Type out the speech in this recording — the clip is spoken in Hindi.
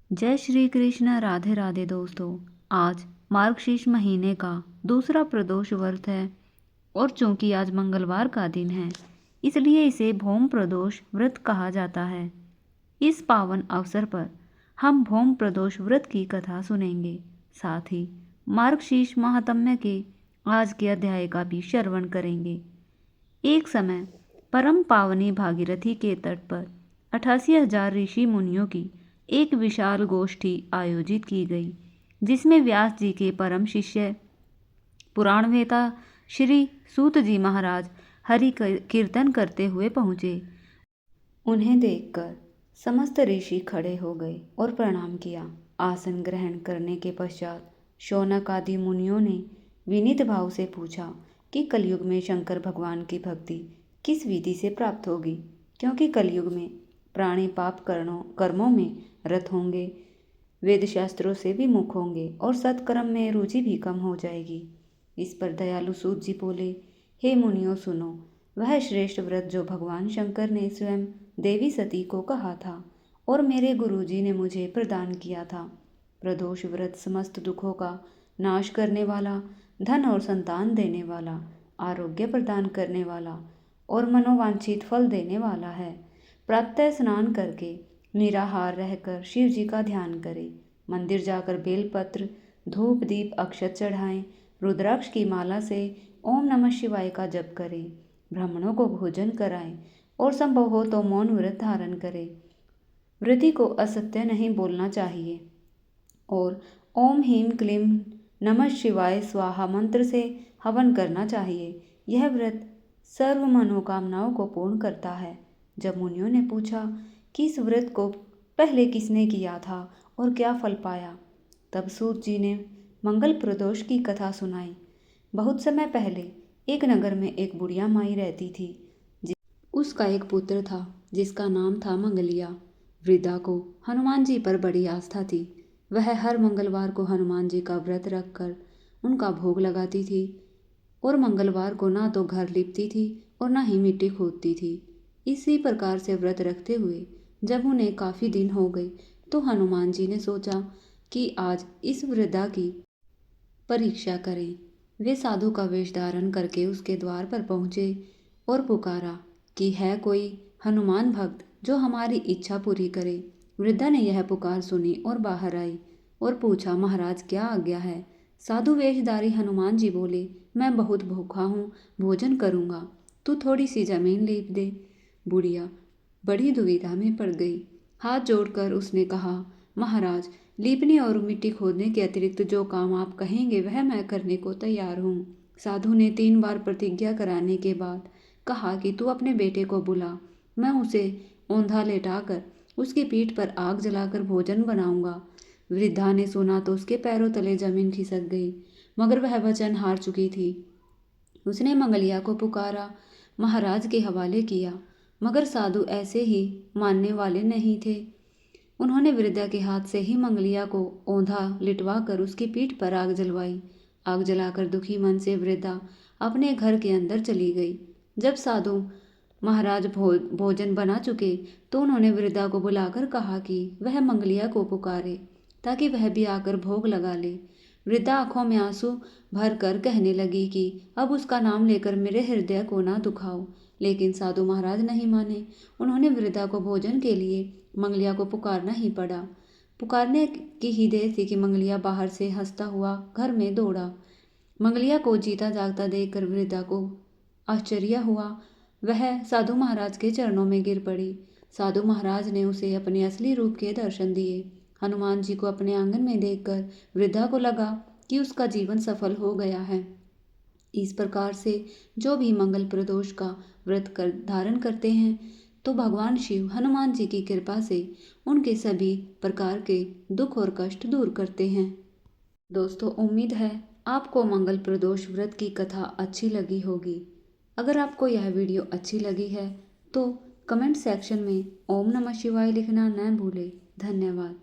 जय श्री कृष्ण। राधे राधे दोस्तों। आज मार्गशीर्ष महीने का दूसरा प्रदोष व्रत है और चूंकि आज मंगलवार का दिन है इसलिए इसे भौम प्रदोष व्रत कहा जाता है। इस पावन अवसर पर हम भौम प्रदोष व्रत की कथा सुनेंगे, साथ ही मार्गशीर्ष महात्म्य के आज के अध्याय का भी श्रवण करेंगे। एक समय परम पावनी भागीरथी के तट पर 88,000 ऋषि मुनियों की एक विशाल गोष्ठी आयोजित की गई, जिसमें व्यास जी के परम शिष्य पुराणवेता श्री सूत जी महाराज हरि कीर्तन करते हुए पहुँचे। उन्हें देखकर समस्त ऋषि खड़े हो गए और प्रणाम किया। आसन ग्रहण करने के पश्चात शौनक आदि मुनियों ने विनीत भाव से पूछा कि कलयुग में शंकर भगवान की भक्ति किस विधि से प्राप्त होगी, क्योंकि कलयुग में प्राणी पाप कर्मों में रत होंगे, वेद शास्त्रों से भी मुख होंगे और सत्कर्म में रुचि भी कम हो जाएगी। इस पर दयालु सूत जी बोले, हे मुनियों सुनो, वह श्रेष्ठ व्रत जो भगवान शंकर ने स्वयं देवी सती को कहा था और मेरे गुरुजी ने मुझे प्रदान किया था। प्रदोष व्रत समस्त दुखों का नाश करने वाला, धन और संतान देने वाला, आरोग्य प्रदान करने वाला और मनोवांछित फल देने वाला है। प्रातः स्नान करके निराहार रहकर शिव जी का ध्यान करें, मंदिर जाकर बेलपत्र, धूप, दीप, अक्षत चढ़ाएं, रुद्राक्ष की माला से ओम नमः शिवाय का जप करें, ब्राह्मणों को भोजन कराएं और संभव हो तो मौन व्रत धारण करें। व्रती को असत्य नहीं बोलना चाहिए और ओम ह्रीं क्लीं नमः शिवाय स्वाहा मंत्र से हवन करना चाहिए। यह व्रत सर्व मनोकामनाओं को पूर्ण करता है। जब मुनियों ने पूछा कि इस व्रत को पहले किसने किया था और क्या फल पाया, तब सूत जी ने मंगल प्रदोष की कथा सुनाई। बहुत समय पहले एक नगर में एक बुढ़िया माई रहती थी। उसका एक पुत्र था जिसका नाम था मंगलिया। वृद्धा को हनुमान जी पर बड़ी आस्था थी। वह हर मंगलवार को हनुमान जी का व्रत रखकर उनका भोग लगाती थी और मंगलवार को ना तो घर लिपती थी और ना ही मिट्टी खोदती थी। इसी प्रकार से व्रत रखते हुए जब उन्हें काफ़ी दिन हो गए तो हनुमान जी ने सोचा कि आज इस वृद्धा की परीक्षा करें। वे साधु का वेश धारण करके उसके द्वार पर पहुँचे और पुकारा कि है कोई हनुमान भक्त जो हमारी इच्छा पूरी करे। वृद्धा ने यह पुकार सुनी और बाहर आई और पूछा, महाराज क्या आज्ञा है। साधु वेशधारी हनुमान जी बोले, मैं बहुत भूखा हूँ, भोजन करूँगा, तू थोड़ी सी जमीन लीप दे। बुढ़िया बड़ी दुविधा में पड़ गई। हाथ जोड़कर उसने कहा, महाराज लीपने और मिट्टी खोदने के अतिरिक्त जो काम आप कहेंगे वह मैं करने को तैयार हूँ। साधु ने 3 बार प्रतिज्ञा कराने के बाद कहा कि तू अपने बेटे को बुला, मैं उसे औंधा लेटाकर उसकी पीठ पर आग जलाकर भोजन बनाऊंगा। वृद्धा ने सुना तो उसके पैरों तले जमीन खिसक गई, मगर वह वचन हार चुकी थी। उसने मंगलिया को पुकारा, महाराज के हवाले किया, मगर साधु ऐसे ही मानने वाले नहीं थे। उन्होंने वृद्धा के हाथ से ही मंगलिया को औंधा लिटवा कर उसकी पीठ पर आग जलवाई। आग जलाकर दुखी मन से वृद्धा अपने घर के अंदर चली गई। जब साधु महाराज भोजन बना चुके तो उन्होंने वृद्धा को बुलाकर कहा कि वह मंगलिया को पुकारे ताकि वह भी आकर भोग लगा ले। वृद्धा आंखों में आंसू भर कर कहने लगी कि अब उसका नाम लेकर मेरे हृदय को ना दुखाओ, लेकिन साधु महाराज नहीं माने। उन्होंने वृद्धा को भोजन के लिए मंगलिया को पुकारना ही पड़ा। पुकारने की ही देर थी कि मंगलिया बाहर से हंसता हुआ घर में दौड़ा। मंगलिया को जीता जागता देखकर वृद्धा को आश्चर्य हुआ। वह साधु महाराज के चरणों में गिर पड़ी। साधु महाराज ने उसे अपने असली रूप के दर्शन दिए। हनुमान जी को अपने आंगन में देखकर वृद्धा को लगा कि उसका जीवन सफल हो गया है। इस प्रकार से जो भी मंगल प्रदोष का व्रत धारण करते हैं तो भगवान शिव हनुमान जी की कृपा से उनके सभी प्रकार के दुख और कष्ट दूर करते हैं। दोस्तों, उम्मीद है आपको मंगल प्रदोष व्रत की कथा अच्छी लगी होगी। अगर आपको यह वीडियो अच्छी लगी है तो कमेंट सेक्शन में ओम नमः शिवाय लिखना न भूलें। धन्यवाद।